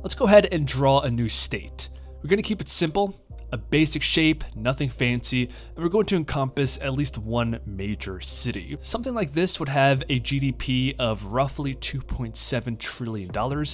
Let's go ahead and draw a new state. We're going to keep it simple, a basic shape, nothing fancy, and we're going to encompass at least one major city. Something like this would have a GDP of roughly $2.7 trillion,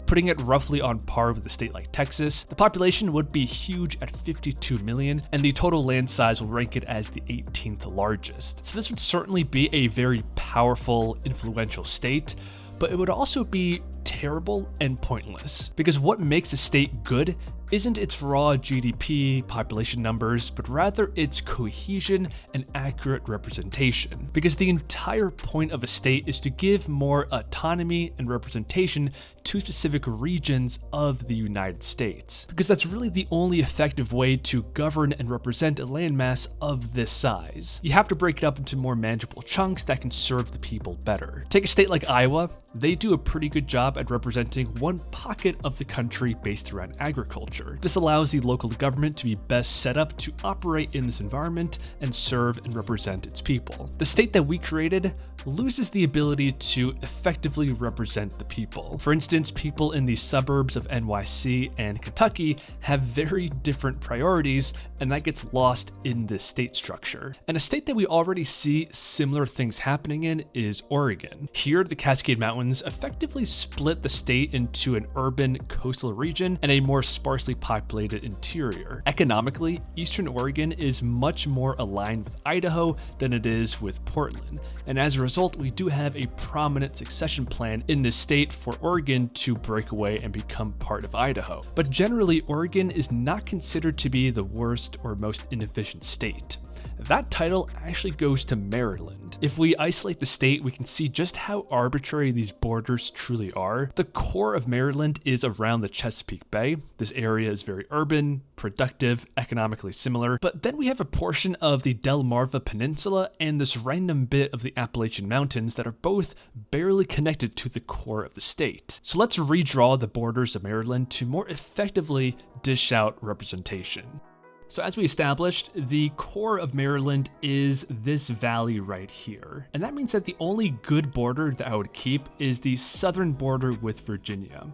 putting it roughly on par with a state like Texas. The population would be huge at 52 million, and the total land size will rank it as the 18th largest. So this would certainly be a very powerful, influential state, but it would also be terrible and pointless, because what makes a state good isn't its raw GDP, population numbers, but rather its cohesion and accurate representation. Because the entire point of a state is to give more autonomy and representation to specific regions of the United States. Because that's really the only effective way to govern and represent a landmass of this size. You have to break it up into more manageable chunks that can serve the people better. Take a state like Iowa, they do a pretty good job at representing one pocket of the country based around agriculture. This allows the local government to be best set up to operate in this environment and serve and represent its people. The state that we created loses the ability to effectively represent the people. For instance, people in the suburbs of NYC and Kentucky have very different priorities, and that gets lost in this state structure. And a state that we already see similar things happening in is Oregon. Here, the Cascade Mountains effectively split the state into an urban coastal region and a more sparsely populated interior. Economically, Eastern Oregon is much more aligned with Idaho than it is with Portland, and as a result, we do have a prominent succession plan in this state for Oregon to break away and become part of Idaho. But generally, Oregon is not considered to be the worst or most inefficient state. That title actually goes to Maryland. If we isolate the state, we can see just how arbitrary these borders truly are. The core of Maryland is around the Chesapeake Bay. This area is very urban, productive, economically similar, but then we have a portion of the Delmarva Peninsula and this random bit of the Appalachian Mountains that are both barely connected to the core of the state. So let's redraw the borders of Maryland to more effectively dish out representation. So as we established, the core of Maryland is this valley right here. And that means that the only good border that I would keep is the southern border with Virginia.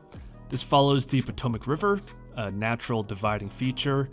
This follows the Potomac River, a natural dividing feature,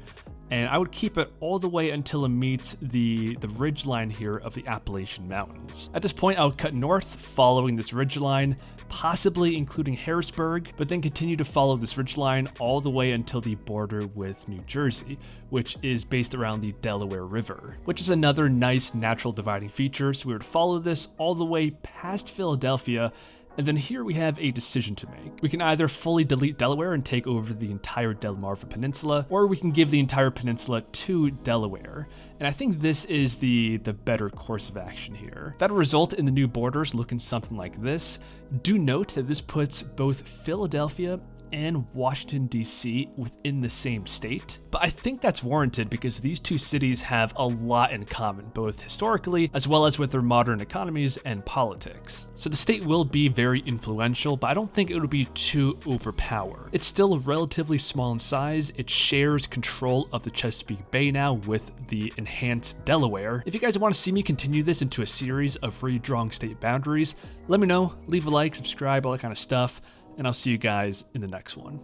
and I would keep it all the way until it meets the ridge line here of the Appalachian Mountains. At this point, I would cut north, following this ridge line, possibly including Harrisburg, but then continue to follow this ridge line all the way until the border with New Jersey, which is based around the Delaware River, which is another nice natural dividing feature. So we would follow this all the way past Philadelphia. And then here we have a decision to make. We can either fully delete Delaware and take over the entire Delmarva Peninsula, or we can give the entire peninsula to Delaware. And I think this is the better course of action here. That'll result in the new borders looking something like this. Do note that this puts both Philadelphia and Washington, D.C. within the same state. But I think that's warranted because these two cities have a lot in common, both historically as well as with their modern economies and politics. So the state will be very influential, but I don't think it would be too overpowered. It's still relatively small in size. It shares control of the Chesapeake Bay now with the enhanced Delaware. If you guys want to see me continue this into a series of redrawing state boundaries, let me know, leave a like, subscribe, all that kind of stuff, and I'll see you guys in the next one.